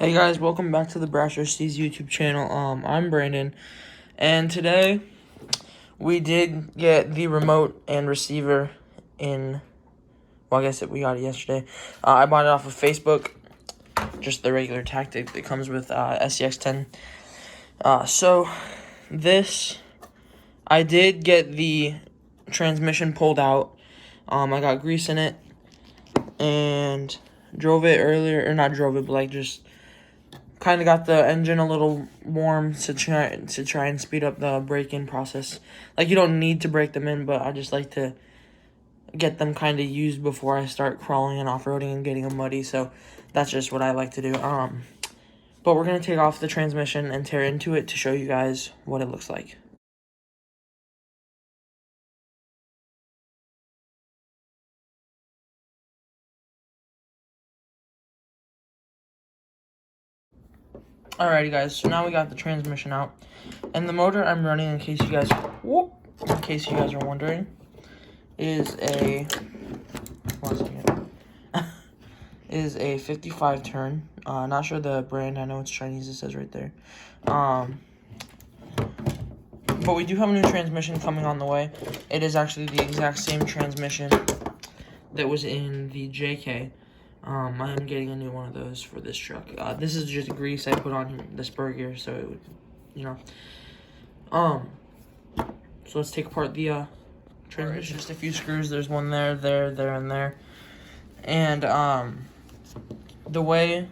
Hey guys, welcome back to the Brasher Steez YouTube channel. I'm Brandon, and today we did get the remote and receiver in. Well, I guess we got it yesterday. I bought it off of Facebook, just the regular tactic that comes with SCX10. So this, I did get the transmission pulled out. I got grease in it and drove it earlier, or not drove it, but like just kind of got the engine a little warm to try and speed up the break-in process. Like, you don't need to break them in, but I just like to get them kind of used before I start crawling and off-roading and getting them muddy. So that's just what I like to do. But we're gonna take off the transmission and tear into it to show you guys what it looks like. Alrighty guys, so now we got the transmission out. And the motor I'm running, in case you guys are wondering, is a is a 55 turn. Not sure the brand. I know it's Chinese. It says right there. But we do have a new transmission coming on the way. It is actually the exact same transmission that was in the JK. I am getting a new one of those for this truck. This is just grease I put on the spur gear, so it would, so let's take apart the transmission. Just a few screws. There's one there, and there. And the way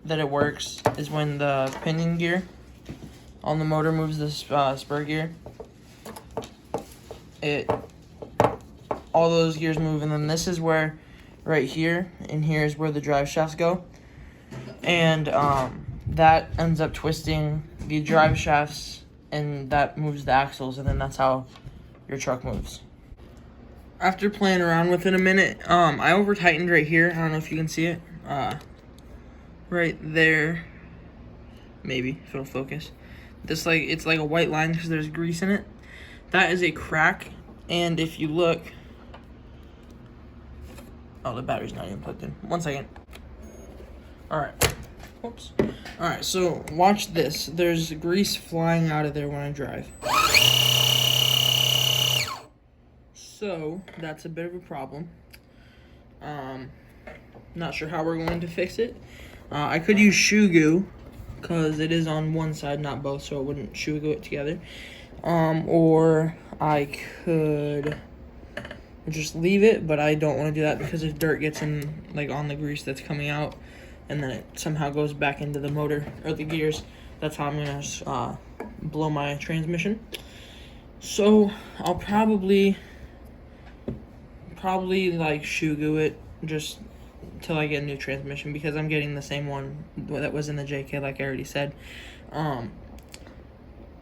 that it works is when the pinion gear on the motor moves the spur gear, all those gears move, and then this is where, right here, and here is where the drive shafts go, and that ends up twisting the drive shafts, and that moves the axles, and then that's how your truck moves. After playing around with it a minute, I over tightened right here. I don't know if you can see it. Right there, maybe if it'll focus. It's like a white line because there's grease in it. That is a crack, and if you look, oh, the battery's not even plugged in. 1 second. All right. Oops. All right. So watch this. There's grease flying out of there when I drive. So that's a bit of a problem. Not sure how we're going to fix it. I could use shoe goo, because it is on one side, not both, so it wouldn't shoe goo it together. Or I could just leave it, but I don't want to do that because if dirt gets in, like, on the grease that's coming out, and then it somehow goes back into the motor or the gears, that's how I'm gonna blow my transmission. So I'll probably like shoe goo it just until I get a new transmission, because I'm getting the same one that was in the JK, like I already said.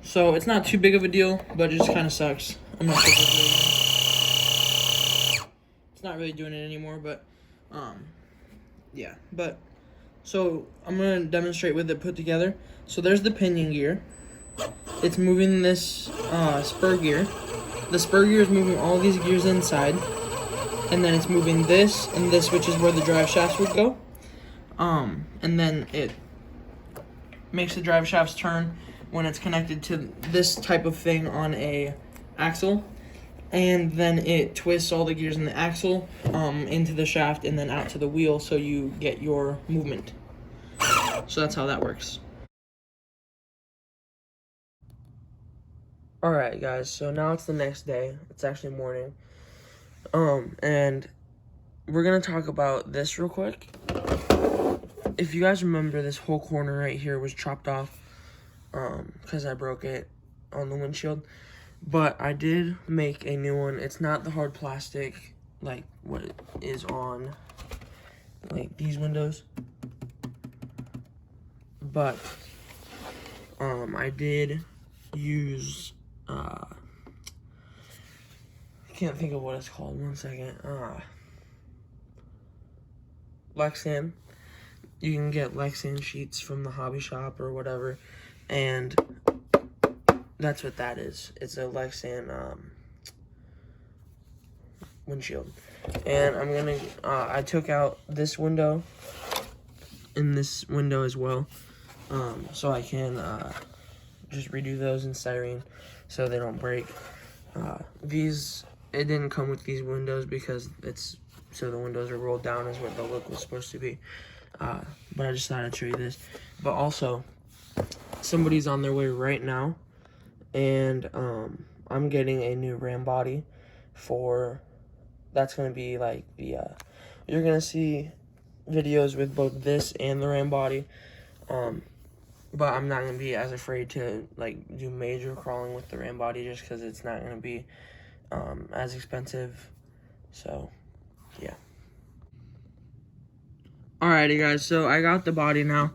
So it's not too big of a deal, but it just kind of sucks. I'm not sure if it's not really doing it anymore, but yeah. But so I'm gonna demonstrate with it put together. So there's the pinion gear. It's moving this spur gear. The spur gear is moving all these gears inside. And then it's moving this and this, which is where the drive shafts would go. And then it makes the drive shafts turn when it's connected to this type of thing on a axle. And then it twists all the gears in the axle into the shaft and then out to the wheel, so you get your movement. So that's how that works. Alright guys, so now it's the next day. It's actually morning. And we're gonna talk about this real quick. If you guys remember, this whole corner right here was chopped off because I broke it on the windshield. But I did make a new one. It's not the hard plastic like what it is on like these windows. But I did use I can't think of what it's called. 1 second. Lexan. You can get Lexan sheets from the hobby shop or whatever, and that's what that is. It's a Lexan windshield. And I'm gonna I took out this window in this window as well. So I can just redo those in styrene so they don't break. It didn't come with these windows because so the windows are rolled down is what the look was supposed to be. But I just thought I'd show you this. But also, somebody's on their way right now, and I'm getting a new ram body that's going to be like you're going to see videos with both this and the ram body. But I'm not going to be as afraid to like do major crawling with the ram body just because it's not going to be as expensive. So, yeah. Alrighty, guys. So I got the body now.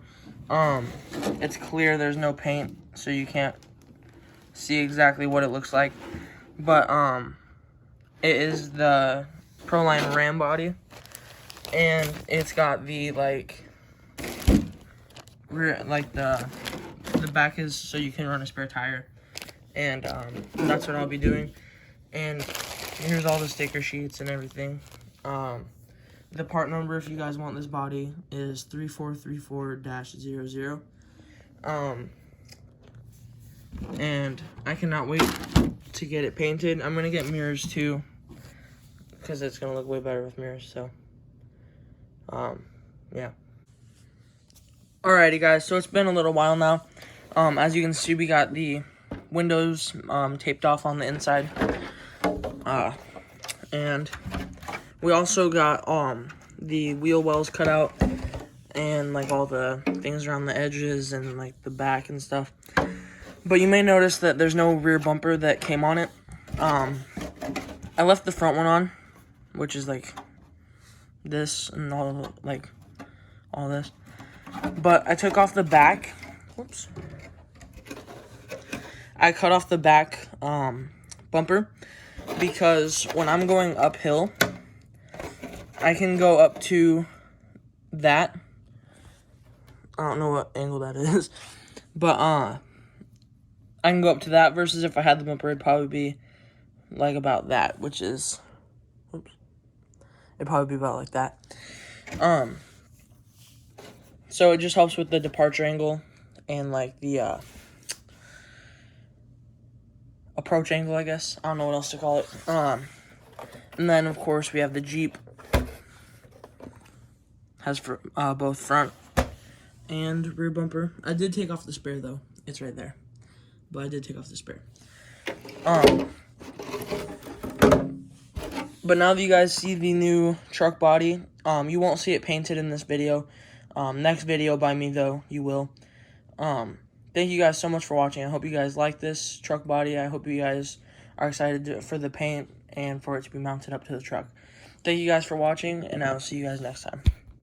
It's clear. There's no paint, so you can't see exactly what it looks like. But it is the Proline Ram body, and it's got the the back is so you can run a spare tire, and that's what I'll be doing. And here's all the sticker sheets and everything. The part number, if you guys want this body, is 3434-00. And I cannot wait to get it painted. I'm gonna get mirrors too, because it's gonna look way better with mirrors. So, yeah. Alrighty, guys. So it's been a little while now. As you can see, we got the windows taped off on the inside, and we also got the wheel wells cut out and like all the things around the edges and like the back and stuff. But you may notice that there's no rear bumper that came on it. I left the front one on, which is like this and all this. But I took off the back. Whoops. I cut off the back bumper because when I'm going uphill, I can go up to that. I don't know what angle that is, but I can go up to that versus if I had the bumper, it'd probably be like about that, which is, oops, it'd probably be about like that. So it just helps with the departure angle and like the approach angle, I guess. I don't know what else to call it. And then of course we have the Jeep. Has both front and rear bumper. I did take off the spare though. It's right there. But I did take off the spare. But now that you guys see the new truck body, you won't see it painted in this video. Next video by me though, you will. Thank you guys so much for watching. I hope you guys like this truck body. I hope you guys are excited for the paint and for it to be mounted up to the truck. Thank you guys for watching, and I will see you guys next time.